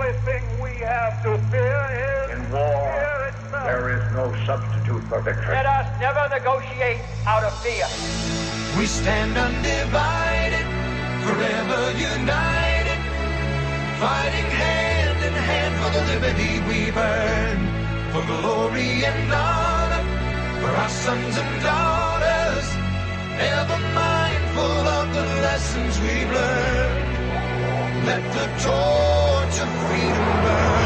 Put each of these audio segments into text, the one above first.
only thing we have to fear is in war, fear itself. There is no substitute for victory. Let us never negotiate out of fear. We stand undivided, forever united, fighting hand in hand for the liberty we've earned, for glory and honor, for our sons and daughters, ever mindful of the lessons we've learned. Let the torch of freedom burn.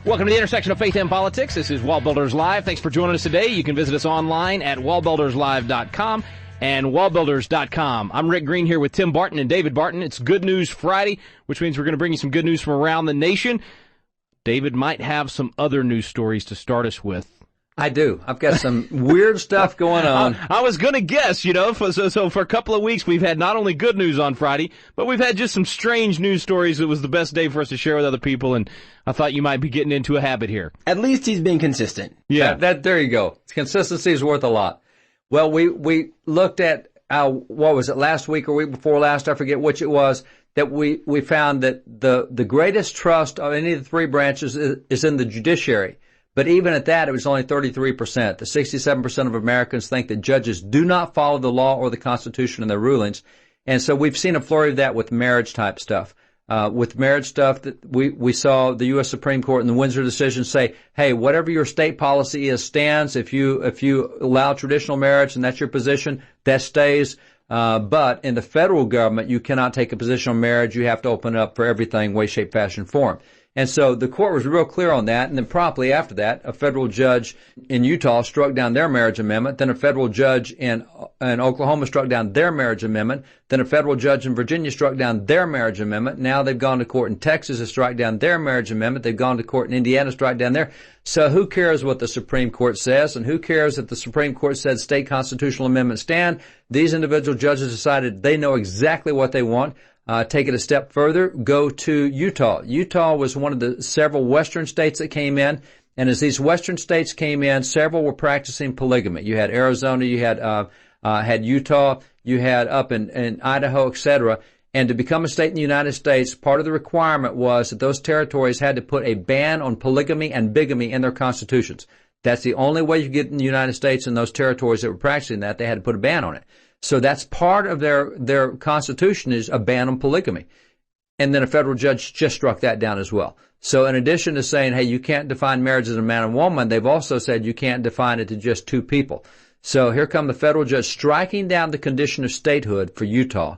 Welcome to the intersection of faith and politics. This is WallBuilders Live. Thanks for joining us today. You can visit us online at wallbuilderslive.com and wallbuilders.com. I'm Rick Green here with Tim Barton and David Barton. It's Good News Friday, which means we're going to bring you some good news from around the nation. David might have some other news stories to start us with. I do. I've got some weird stuff going on. I was going to guess, so for a couple of weeks we've had not only good news on Friday, but we've had just some strange news stories. It was the best day for us to share with other people, and I thought you might be getting into a habit here. At least he's being consistent. Yeah. There you go. Consistency is worth a lot. Well, we looked at, what was it, last week or week before last, I forget which it was, that we found that the greatest trust of any of the three branches is in the judiciary. But even at that, it was only 33%. The 67% of Americans think that judges do not follow the law or the Constitution in their rulings. And so we've seen a flurry of that with marriage type stuff. With marriage stuff, that we saw the U.S. Supreme Court in the Windsor decision say, hey, whatever your state policy is stands. If you allow traditional marriage and that's your position, that stays. But in the federal government, you cannot take a position on marriage. You have to open it up for everything, way, shape, fashion, form. And so the court was real clear on that. And then promptly after that, a federal judge in Utah struck down their marriage amendment. Then a federal judge in Oklahoma struck down their marriage amendment. Then a federal judge in Virginia struck down their marriage amendment. Now they've gone to court in Texas to strike down their marriage amendment. They've gone to court in Indiana to strike down their. So who cares what the Supreme Court says? And who cares that the Supreme Court said state constitutional amendments stand? These individual judges decided they know exactly what they want. Take it a step further, go to Utah. Utah was one of the several western states that came in, and as these western states came in, several were practicing polygamy. You had Arizona, you had Utah, you had up in Idaho, etc. And to become a state in the United States, part of the requirement was that those territories had to put a ban on polygamy and bigamy in their constitutions. That's the only way you get in the United States in those territories that were practicing that. They had to put a ban on it. So that's part of their constitution is a ban on polygamy. And then a federal judge just struck that down as well. So in addition to saying, hey, you can't define marriage as a man and woman, they've also said you can't define it to just two people. So here come the federal judge striking down the condition of statehood for Utah.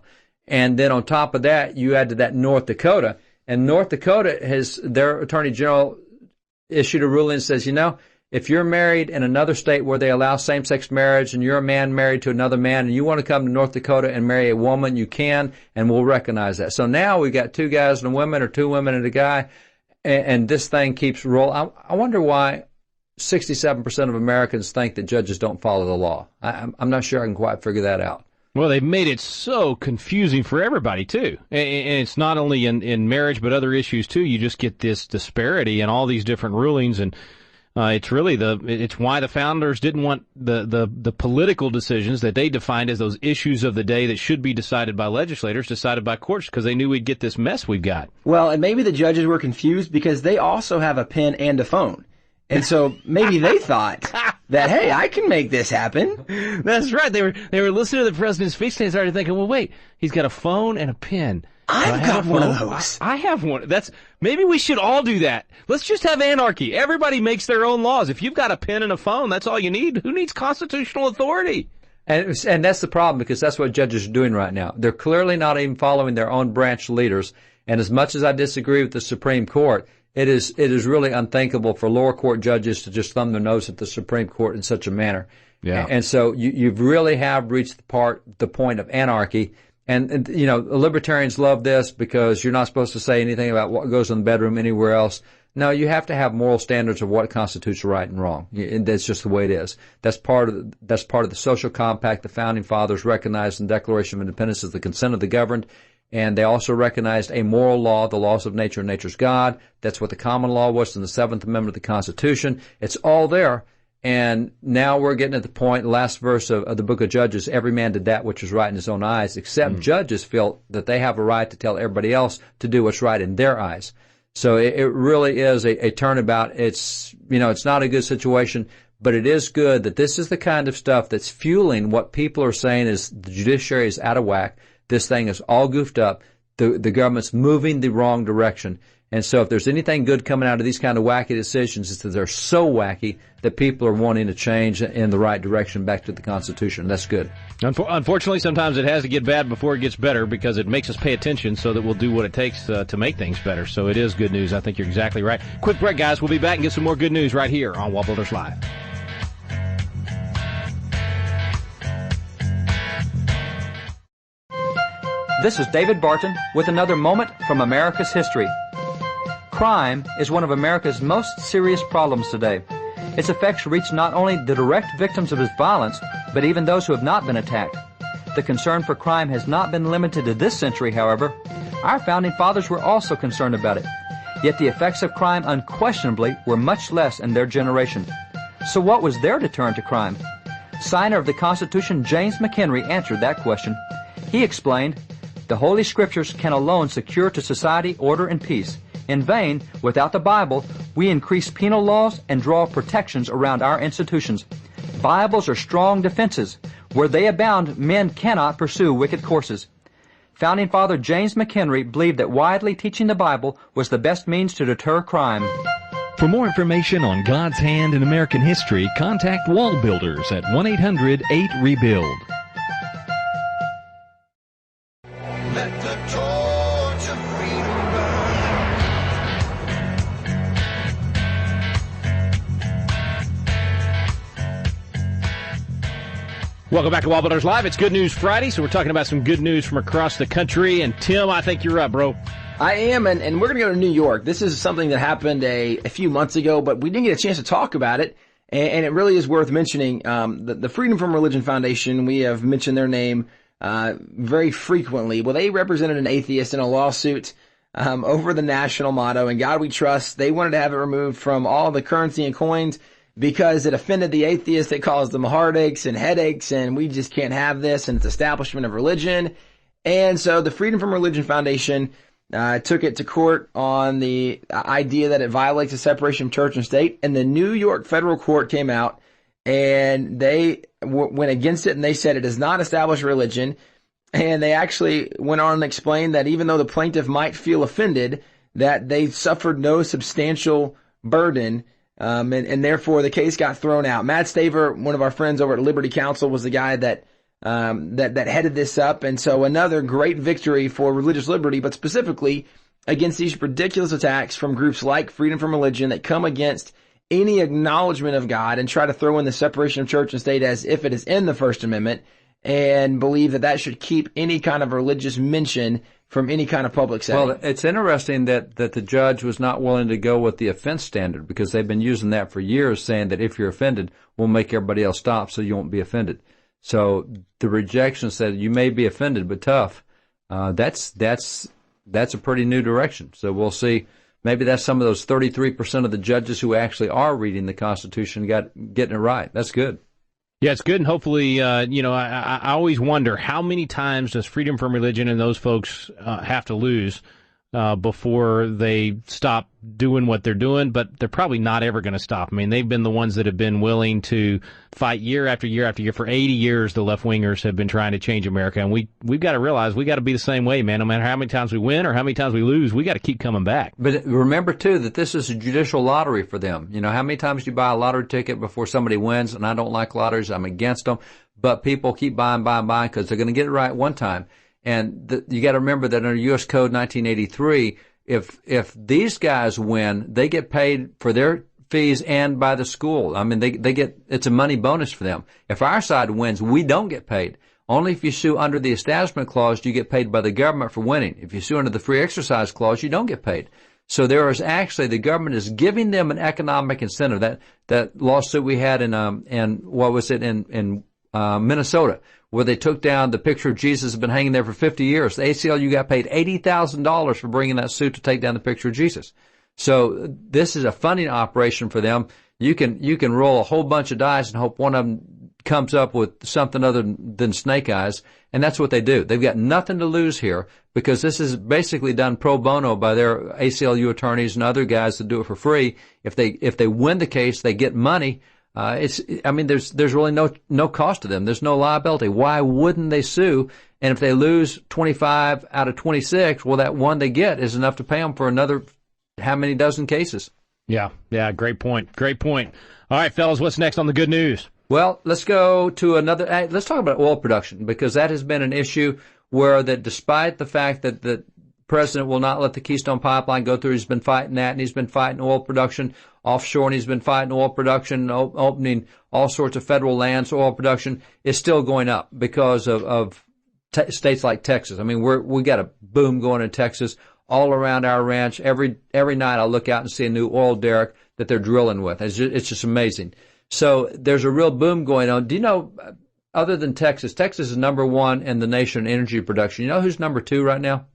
And then on top of that, you add to that North Dakota. And North Dakota their attorney general issued a ruling that says, if you're married in another state where they allow same-sex marriage and you're a man married to another man and you want to come to North Dakota and marry a woman, you can, and we'll recognize that. So now we've got two guys and a woman or two women and a guy, and this thing keeps rolling. I wonder why 67% of Americans think that judges don't follow the law. I'm not sure I can quite figure that out. Well, they've made it so confusing for everybody, too. And it's not only in marriage but other issues, too. You just get this disparity in all these different rulings, and it's really it's why the founders didn't want the political decisions that they defined as those issues of the day that should be decided by legislators, decided by courts, because they knew we'd get this mess we've got. Well, and maybe the judges were confused because they also have a pen and a phone. And so maybe they thought that, hey, I can make this happen. That's right. They were listening to the president's speech and they started thinking, well, wait, he's got a phone and a pen. I've got one of those. I have one. Maybe we should all do that. Let's just have anarchy. Everybody makes their own laws. If you've got a pen and a phone, that's all you need. Who needs constitutional authority? And that's the problem, because that's what judges are doing right now. They're clearly not even following their own branch leaders. And as much as I disagree with the Supreme Court, it is really unthinkable for lower court judges to just thumb their nose at the Supreme Court in such a manner. Yeah. And so you really have reached the point of anarchy. And libertarians love this because you're not supposed to say anything about what goes in the bedroom anywhere else. No, you have to have moral standards of what constitutes right and wrong. And that's just the way it is. That's part of the social compact the founding fathers recognized in the Declaration of Independence as the consent of the governed. And they also recognized a moral law, the laws of nature and nature's God. That's what the common law was in the 7th Amendment of the Constitution. It's all there. And now we're getting at the point, last verse of the book of Judges, every man did that which was right in his own eyes, except judges feel that they have a right to tell everybody else to do what's right in their eyes. So it really is a turnabout. It's not a good situation, but it is good that this is the kind of stuff that's fueling what people are saying is the judiciary is out of whack. This thing is all goofed up. The government's moving the wrong direction. And so if there's anything good coming out of these kind of wacky decisions, it's that they're so wacky that people are wanting to change in the right direction back to the Constitution. That's good. Unfortunately, sometimes it has to get bad before it gets better because it makes us pay attention so that we'll do what it takes to make things better. So it is good news. I think you're exactly right. Quick break, guys. We'll be back and get some more good news right here on WallBuilders Live. This is David Barton with another moment from America's history. Crime is one of America's most serious problems today. Its effects reach not only the direct victims of its violence, but even those who have not been attacked. The concern for crime has not been limited to this century, however. Our founding fathers were also concerned about it. Yet the effects of crime unquestionably were much less in their generation. So what was their deterrent to crime? Signer of the Constitution, James McHenry, answered that question. He explained, "The Holy Scriptures can alone secure to society order and peace. In vain, without the Bible, we increase penal laws and draw protections around our institutions. Bibles are strong defenses. Where they abound, men cannot pursue wicked courses." Founding Father James McHenry believed that widely teaching the Bible was the best means to deter crime. For more information on God's hand in American history, contact WallBuilders at 1-800-8-REBUILD. Let the torch of freedom burn. Welcome back to WallBuilders Live. It's Good News Friday, so we're talking about some good news from across the country. And Tim, I think you're up, bro. I am, and we're going to go to New York. This is something that happened a few months ago, but we didn't get a chance to talk about it, and it really is worth mentioning. The Freedom from Religion Foundation, we have mentioned their name very frequently. Well, they represented an atheist in a lawsuit over the national motto, "In God We Trust." They wanted to have it removed from all the currency and coins because it offended the atheists. It caused them heartaches and headaches, and we just can't have this, and it's establishment of religion. And so the Freedom from Religion Foundation took it to court on the idea that it violates the separation of church and state, and the New York federal court came out and they went against it, and they said it does not establish religion. And they actually went on and explained that even though the plaintiff might feel offended, that they suffered no substantial burden, and therefore the case got thrown out. Matt Staver, one of our friends over at Liberty Counsel, was the guy that headed this up. And so another great victory for religious liberty, but specifically against these ridiculous attacks from groups like Freedom from Religion that come against any acknowledgement of God and try to throw in the separation of church and state as if it is in the First Amendment, and believe that should keep any kind of religious mention from any kind of public setting. Well, it's interesting that the judge was not willing to go with the offense standard, because they've been using that for years, saying that if you're offended, we'll make everybody else stop so you won't be offended. So the rejection said you may be offended, but tough. That's a pretty new direction. So we'll see. Maybe that's some of those 33% of the judges who actually are reading the Constitution getting it right. That's good. Yeah, it's good, and hopefully, I always wonder how many times does Freedom from Religion and those folks have to lose before they stop doing what they're doing, but they're probably not ever going to stop. I mean, they've been the ones that have been willing to fight year after year after year. For 80 years, the left-wingers have been trying to change America, and we've got to realize we got to be the same way, man. No matter how many times we win or how many times we lose, we got to keep coming back. But remember, too, that this is a judicial lottery for them. You know, how many times do you buy a lottery ticket before somebody wins? And I don't like lotteries. I'm against them. But people keep buying because they're going to get it right one time. And you got to remember that under U.S. Code 1983, if these guys win, they get paid for their fees and by the school. I mean, they get, it's a money bonus for them. If our side wins, we don't get paid. Only if you sue under the Establishment Clause do you get paid by the government for winning. If you sue under the Free Exercise Clause, you don't get paid. So there is actually, the government is giving them an economic incentive. That lawsuit we had in Minnesota, where they took down the picture of Jesus has been hanging there for 50 years. The ACLU got paid $80,000 for bringing that suit to take down the picture of Jesus. So this is a funding operation for them You can roll a whole bunch of dice and hope one of them comes up with something other than snake eyes, and that's what they do. They've got nothing to lose here because this is basically done pro bono by their ACLU attorneys and other guys that do it for free. If they win the case, they get money. There's really no cost to them. There's no liability. Why wouldn't they sue? And if they lose 25 out of 26, well, that one they get is enough to pay them for another how many dozen cases? Yeah, great point. All right, fellas, what's next on the good news? Well, let's go to let's talk about oil production, because that has been an issue where that despite the fact that the president will not let the Keystone Pipeline go through, he's been fighting that, and he's been fighting oil production offshore, and he's been fighting oil production, opening all sorts of federal lands. Oil production is still going up because of states like Texas. I mean, we got a boom going in Texas all around our ranch. Every night I look out and see a new oil derrick that they're drilling with. It's just amazing. So there's a real boom going on. Do you know, other than Texas is number one in the nation in energy production. You know who's number two right now?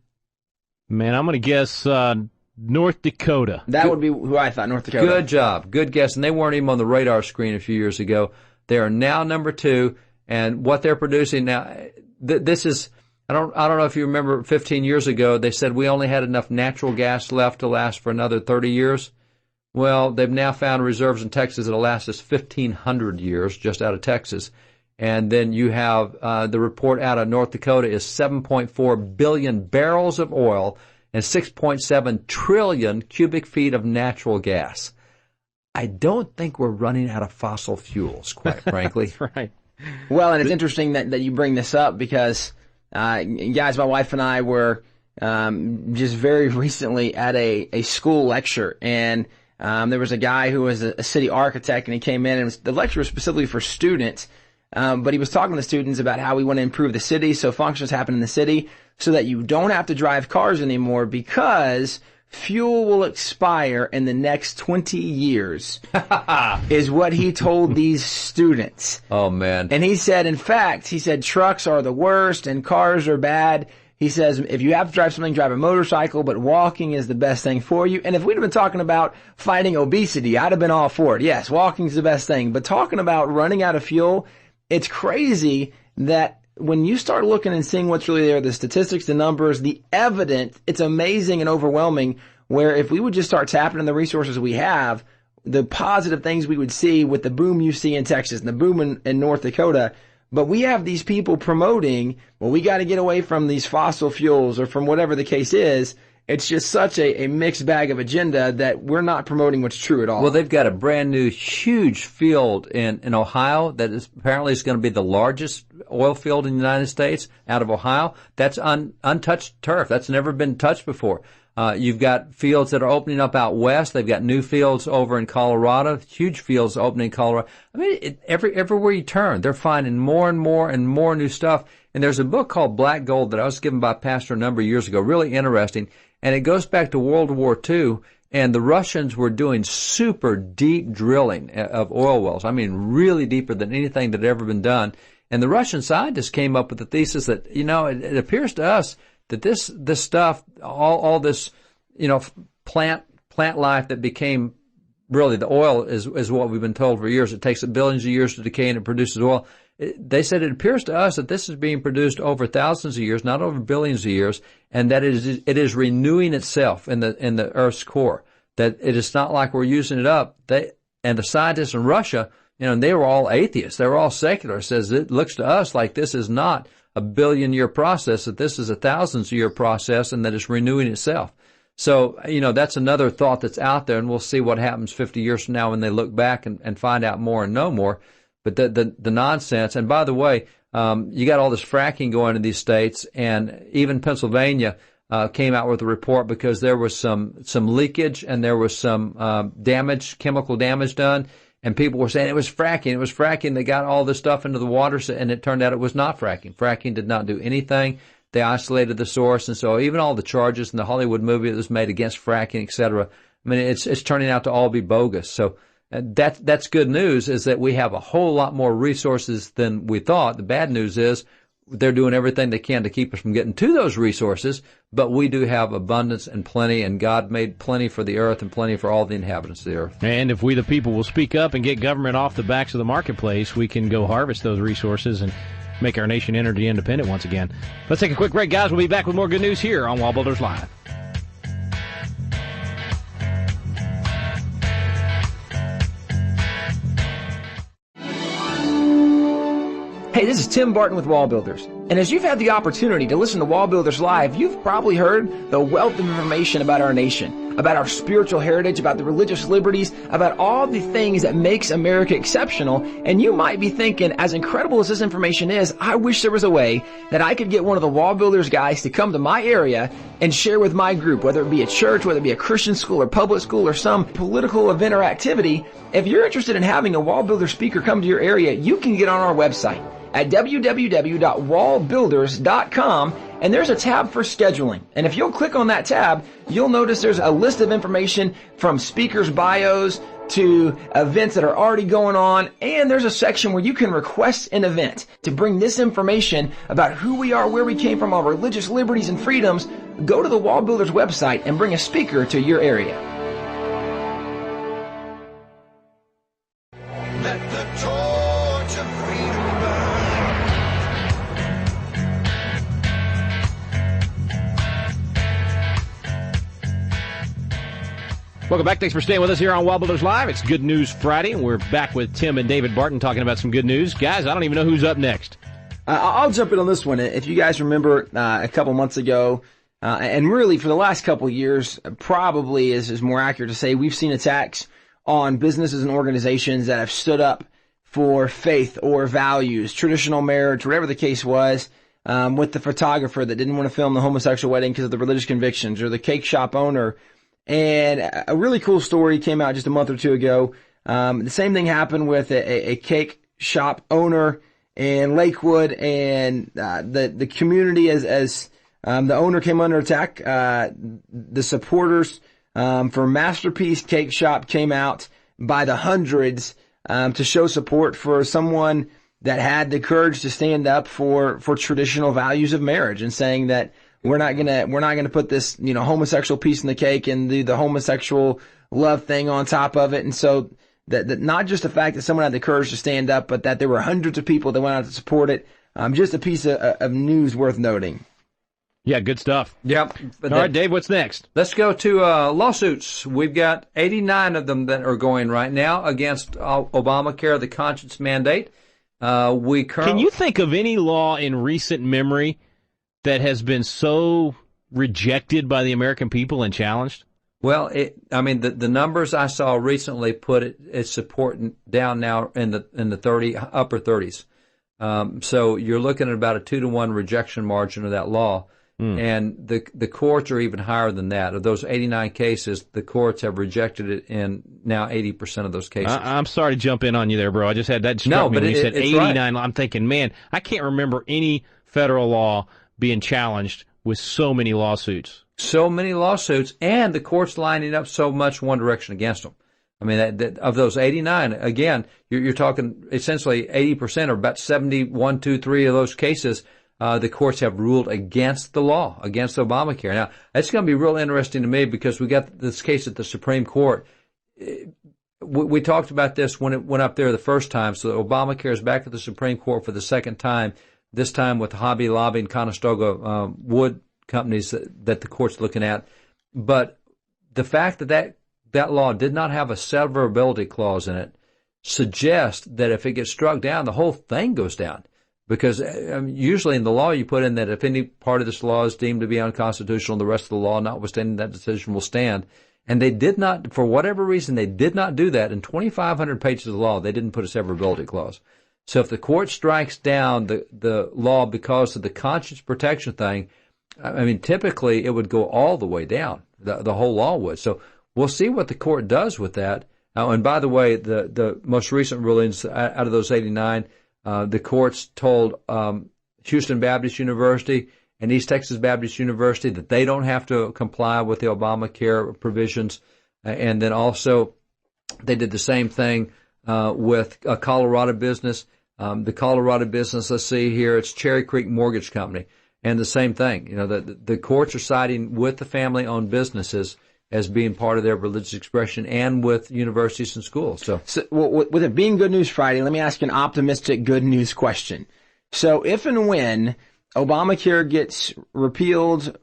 Man, I'm going to guess North Dakota. That would be who I thought, North Dakota. Good job. Good guess. And they weren't even on the radar screen a few years ago. They are now number two, and what they're producing now, this is, I don't know if you remember 15 years ago, they said we only had enough natural gas left to last for another 30 years. Well, they've now found reserves in Texas that'll last us 1,500 years just out of Texas. And then you have the report out of North Dakota is 7.4 billion barrels of oil and 6.7 trillion cubic feet of natural gas. I don't think we're running out of fossil fuels, quite frankly. That's right. Well, and it's interesting that you bring this up because, guys, my wife and I were just very recently at a school lecture, and there was a guy who was a city architect, and he came in, and the lecture was specifically for students, but he was talking to students about how we want to improve the city so functions happen in the city so that you don't have to drive cars anymore because fuel will expire in the next 20 years is what he told these students. Oh, man. And he said, in fact, trucks are the worst and cars are bad. He says, if you have to drive something, drive a motorcycle, but walking is the best thing for you. And if we'd have been talking about fighting obesity, I'd have been all for it. Yes, walking is the best thing. But talking about running out of fuel, it's crazy that when you start looking and seeing what's really there, the statistics, the numbers, the evidence, it's amazing and overwhelming, where if we would just start tapping in the resources we have, the positive things we would see with the boom you see in Texas and the boom in North Dakota. But we have these people promoting, well, we got to get away from these fossil fuels or from whatever the case is. It's just such a mixed bag of agenda that we're not promoting what's true at all. Well, they've got a brand new huge field in Ohio that is apparently is going to be the largest oil field in the United States out of Ohio. That's untouched turf. That's never been touched before. You've got fields that are opening up out west. They've got new fields over in Colorado, huge fields opening in Colorado. I mean, everywhere you turn, they're finding more and more and more new stuff. And there's a book called Black Gold that I was given by a pastor a number of years ago, really interesting. And it goes back to World War II, and the Russians were doing super deep drilling of oil wells. I mean, really deeper than anything that had ever been done. And the Russian scientists came up with the thesis that, it appears to us that this stuff, all this, plant life that became really the oil is what we've been told for years. It takes billions of years to decay and it produces oil. They said it appears to us that this is being produced over thousands of years, not over billions of years, and that it is renewing itself in the Earth's core. That it is not like we're using it up. And the scientists in Russia, they were all atheists. They were all secular. Says it looks to us like this is not a billion-year process, that this is a thousands-year process, and that it's renewing itself. So, that's another thought that's out there, and we'll see what happens 50 years from now when they look back and find out more and know more. But the nonsense, and by the way, you got all this fracking going in these states, and even Pennsylvania came out with a report because there was some leakage and there was some chemical damage done. And people were saying it was fracking. They got all this stuff into the water, and it turned out it was not fracking. Fracking did not do anything. They isolated the source, and so even all the charges in the Hollywood movie that was made against fracking, et cetera, I mean, it's turning out to all be bogus. So that's good news, is that we have a whole lot more resources than we thought. The bad news is they're doing everything they can to keep us from getting to those resources, but we do have abundance and plenty, and God made plenty for the earth and plenty for all the inhabitants of the earth. And if we, the people, will speak up and get government off the backs of the marketplace, we can go harvest those resources and make our nation energy independent once again. Let's take a quick break, guys. We'll be back with more good news here on WallBuilders Live. Hey, this is Tim Barton with WallBuilders. And as you've had the opportunity to listen to WallBuilders Live, you've probably heard the wealth of information about our nation, about our spiritual heritage, about the religious liberties, about all the things that makes America exceptional. And you might be thinking, as incredible as this information is, I wish there was a way that I could get one of the WallBuilders guys to come to my area and share with my group, whether it be a church, whether it be a Christian school or public school or some political event or activity. If you're interested in having a WallBuilder speaker come to your area, you can get on our website at www.wallbuilders.com, and there's a tab for scheduling. And if you'll click on that tab, you'll notice there's a list of information from speakers' bios to events that are already going on, and there's a section where you can request an event to bring this information about who we are, where we came from, our religious liberties and freedoms. Go to the WallBuilders website and bring a speaker to your area. Let the torch of freedom burn. Welcome back. Thanks for staying with us here on WallBuilders Live. It's Good News Friday, and we're back with Tim and David Barton talking about some good news. Guys, I don't even know who's up next. I'll jump in on this one. If you guys remember a couple months ago, and really for the last couple of years, probably is more accurate to say, we've seen attacks on businesses and organizations that have stood up for faith or values, traditional marriage, whatever the case was, with the photographer that didn't want to film the homosexual wedding because of the religious convictions, or the cake shop owner. And a really cool story came out just a month or two ago. The same thing happened with a cake shop owner in Lakewood, and the community, as the owner came under attack, the supporters for Masterpiece Cake Shop came out by the hundreds to show support for someone that had the courage to stand up for traditional values of marriage, and saying that we're not gonna put this, homosexual piece in the cake and the homosexual love thing on top of it. And so that not just the fact that someone had the courage to stand up, but that there were hundreds of people that went out to support it. Just a piece of news worth noting. Yeah, good stuff. Yep. All right, Dave, what's next? Let's go to lawsuits. We've got 89 of them that are going right now against Obamacare, the conscience mandate. Can you think of any law in recent memory that has been so rejected by the American people and challenged? Well, the numbers I saw recently put its support down now in the upper 30s. So you're looking at about a 2-to-1 rejection margin of that law. And the courts are even higher than that. Of those 89 cases, the courts have rejected it in now 80% of those cases. I'm sorry to jump in on you there, bro. I just had that struck me when you said 89. Right. I'm thinking, man, I can't remember any federal law being challenged with so many lawsuits. So many lawsuits, and the courts lining up so much one direction against them. I mean, of those 89, again, you're talking essentially 80%, or about 71, 2, 3 of those cases. The courts have ruled against the law, against Obamacare. Now, it's going to be real interesting to me, because we got this case at the Supreme Court. We talked about this when it went up there the first time. So Obamacare is back at the Supreme Court for the second time, this time with Hobby Lobby and Conestoga wood companies that the court's looking at. But the fact that law did not have a severability clause in it suggests that if it gets struck down, the whole thing goes down. Because usually in the law you put in that if any part of this law is deemed to be unconstitutional, the rest of the law, notwithstanding that decision, will stand. And they did not, for whatever reason, they did not do that. In 2,500 pages of the law, they didn't put a severability clause. So if the court strikes down the law because of the conscience protection thing, typically it would go all the way down. The whole law would. So we'll see what the court does with that. And by the way, the most recent rulings out of those 89, the courts told Houston Baptist University and East Texas Baptist University that they don't have to comply with the Obamacare provisions. And then also they did the same thing with a Colorado business. The Colorado business, let's see here, it's Cherry Creek Mortgage Company. And the same thing, the courts are siding with the family-owned businesses as being part of their religious expression and with universities and schools. So with it being Good News Friday, let me ask you an optimistic good news question. So if and when Obamacare gets repealed,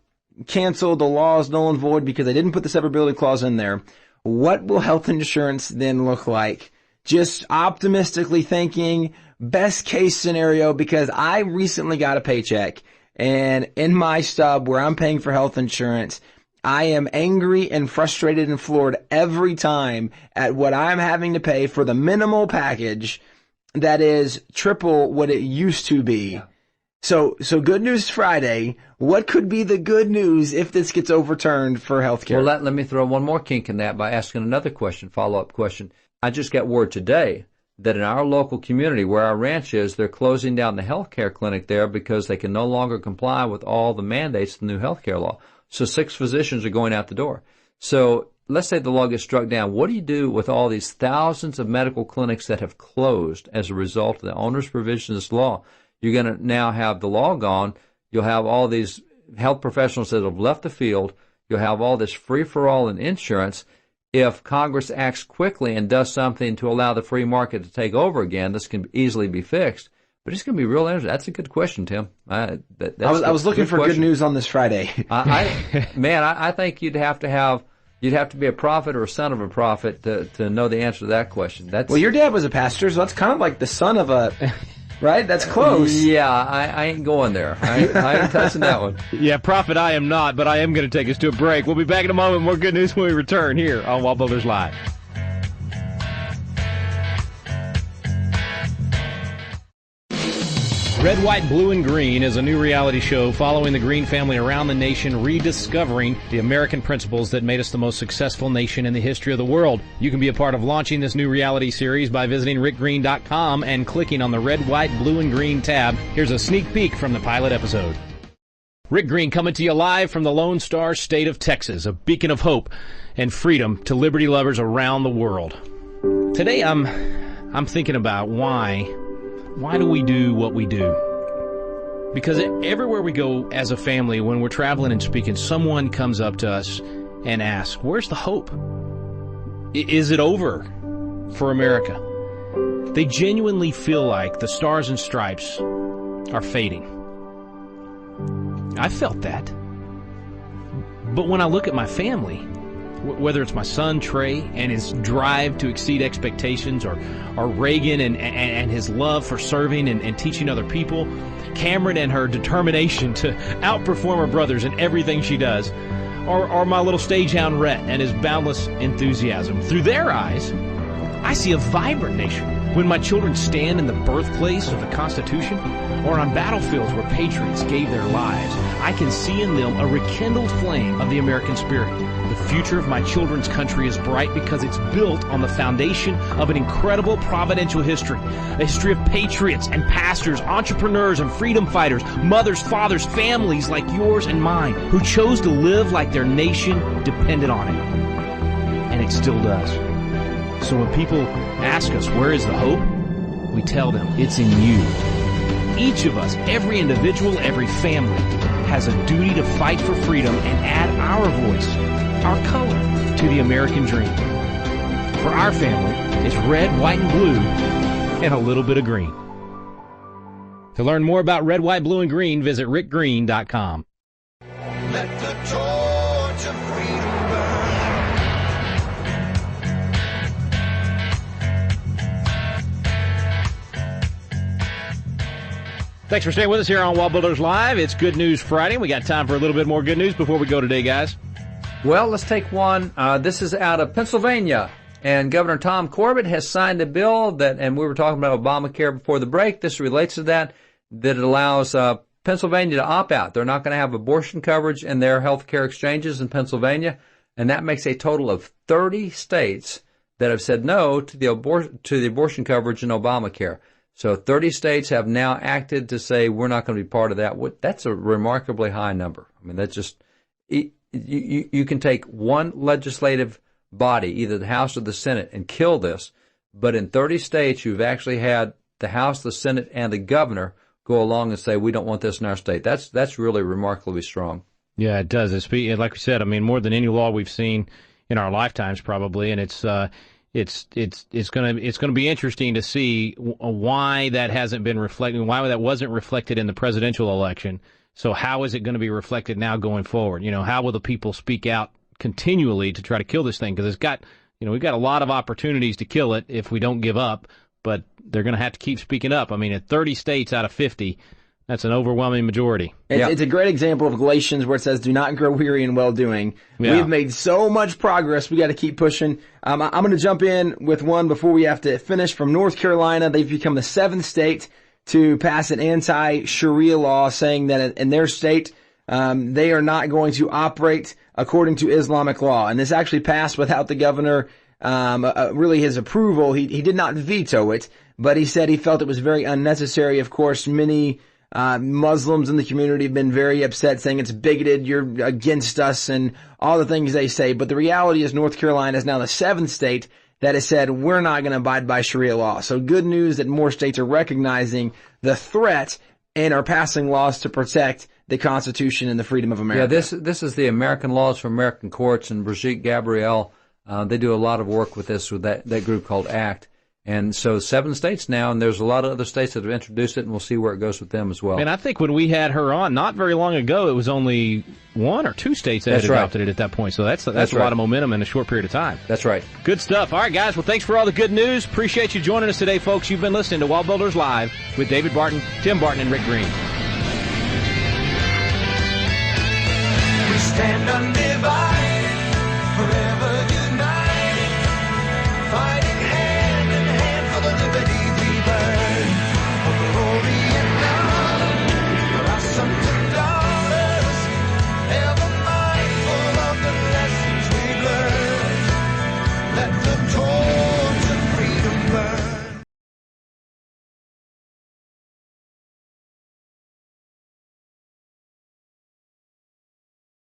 canceled, the law is null and void because they didn't put the severability clause in there, what will health insurance then look like? Just optimistically thinking, best case scenario, because I recently got a paycheck, and in my stub where I'm paying for health insurance, I am angry and frustrated and floored every time at what I'm having to pay for the minimal package that is triple what it used to be. Yeah. So Good News Friday, what could be the good news if this gets overturned for healthcare? Well, let me throw one more kink in that by asking another question, follow-up question. I just got word today that in our local community where our ranch is, they're closing down the healthcare clinic there because they can no longer comply with all the mandates of the new healthcare law. So 6 physicians are going out the door. So let's say the law gets struck down. What do you do with all these thousands of medical clinics that have closed as a result of the onerous provisions of this law? You're going to now have the law gone. You'll have all these health professionals that have left the field. You'll have all this free-for-all in insurance. If Congress acts quickly and does something to allow the free market to take over again, this can easily be fixed. But it's going to be real interesting. That's a good question, Tim. I was looking for good news on this Friday. I think you'd have to be a prophet or a son of a prophet to know the answer to that question. Well, your dad was a pastor, so that's kind of like the son of a, right? That's close. Yeah, I ain't going there. I ain't touching that one. Yeah, prophet I am not, but I am going to take us to a break. We'll be back in a moment. More good news when we return here on WallBuilders Live. Red, White, Blue, and Green is a new reality show following the Green family around the nation, rediscovering the American principles that made us the most successful nation in the history of the world. You can be a part of launching this new reality series by visiting rickgreen.com and clicking on the Red, White, Blue, and Green tab. Here's a sneak peek from the pilot episode. Rick Green coming to you live from the Lone Star State of Texas, a beacon of hope and freedom to liberty lovers around the world. Today I'm thinking about why do we do what we do? Because everywhere we go as a family, when we're traveling and speaking, someone comes up to us and asks, where's the hope? Is it over for America? They genuinely feel like the stars and stripes are fading. I felt that. But when I look at my family, whether it's my son Trey and his drive to exceed expectations, or Reagan and his love for serving and teaching other people, Cameron and her determination to outperform her brothers in everything she does, or my little stagehound Rhett and his boundless enthusiasm. Through their eyes, I see a vibrant nation. When my children stand in the birthplace of the Constitution, or on battlefields where patriots gave their lives, I can see in them a rekindled flame of the American spirit. The future of my children's country is bright because it's built on the foundation of an incredible providential history. A history of patriots and pastors, entrepreneurs and freedom fighters, mothers, fathers, families like yours and mine, who chose to live like their nation depended on it. And it still does. So when people ask us, where is the hope? We tell them, it's in you. Each of us, every individual, every family, has a duty to fight for freedom and add our voice, our color, to the American dream. For our family, it's red, white, and blue, and a little bit of green. To learn more about Red, White, Blue, and Green, visit rickgreen.com. Let the torch of freedom burn. Thanks for staying with us here on WallBuilders Live. It's Good News Friday. We got time for a little bit more good news before we go today, guys. Well, let's take one. This is out of Pennsylvania, and Governor Tom Corbett has signed a bill that, and we were talking about Obamacare before the break. This relates to that it allows Pennsylvania to opt out. They're not going to have abortion coverage in their health care exchanges in Pennsylvania, and that makes a total of 30 states that have said no to the abortion coverage in Obamacare. So 30 states have now acted to say we're not going to be part of that. That's a remarkably high number. I mean, that's just you can take one legislative body, either the House or the Senate, and kill this. But in 30 states, you've actually had the House, the Senate, and the governor go along and say, we don't want this in our state. That's really remarkably strong. Yeah, it does. It's like we said. I mean, more than any law we've seen in our lifetimes, probably, and it's gonna be interesting to see why that hasn't been reflected, why that wasn't reflected in the presidential election. So how is it going to be reflected now going forward? How will the people speak out continually to try to kill this thing? Because we've got a lot of opportunities to kill it if we don't give up, but they're going to have to keep speaking up. I mean, at 30 states out of 50. That's an overwhelming majority. It's a great example of Galatians where it says, do not grow weary in well-doing. Yeah. We've made so much progress. We got to keep pushing. I'm going to jump in with one before we have to finish. From North Carolina, they've become the 7th state to pass an anti-Sharia law saying that in their state, they are not going to operate according to Islamic law. And this actually passed without the governor really his approval. He did not veto it, but he said he felt it was very unnecessary. Of course, many Muslims in the community have been very upset, saying it's bigoted, you're against us, and all the things they say. But the reality is North Carolina is now the 7th state that has said we're not going to abide by Sharia law. So good news that more states are recognizing the threat and are passing laws to protect the Constitution and the freedom of America. Yeah, this is the American Laws for American Courts, and Brigitte Gabrielle, they do a lot of work with this, with that group called ACT. And so 7 states now, and there's a lot of other states that have introduced it, and we'll see where it goes with them as well. And I think when we had her on not very long ago, it was only 1 or 2 states that had adopted it at that point. So that's a lot of momentum in a short period of time. That's right. Good stuff. All right, guys. Well, thanks for all the good news. Appreciate you joining us today, folks. You've been listening to WallBuilders Live with David Barton, Tim Barton, and Rick Green. We stand undivided forever.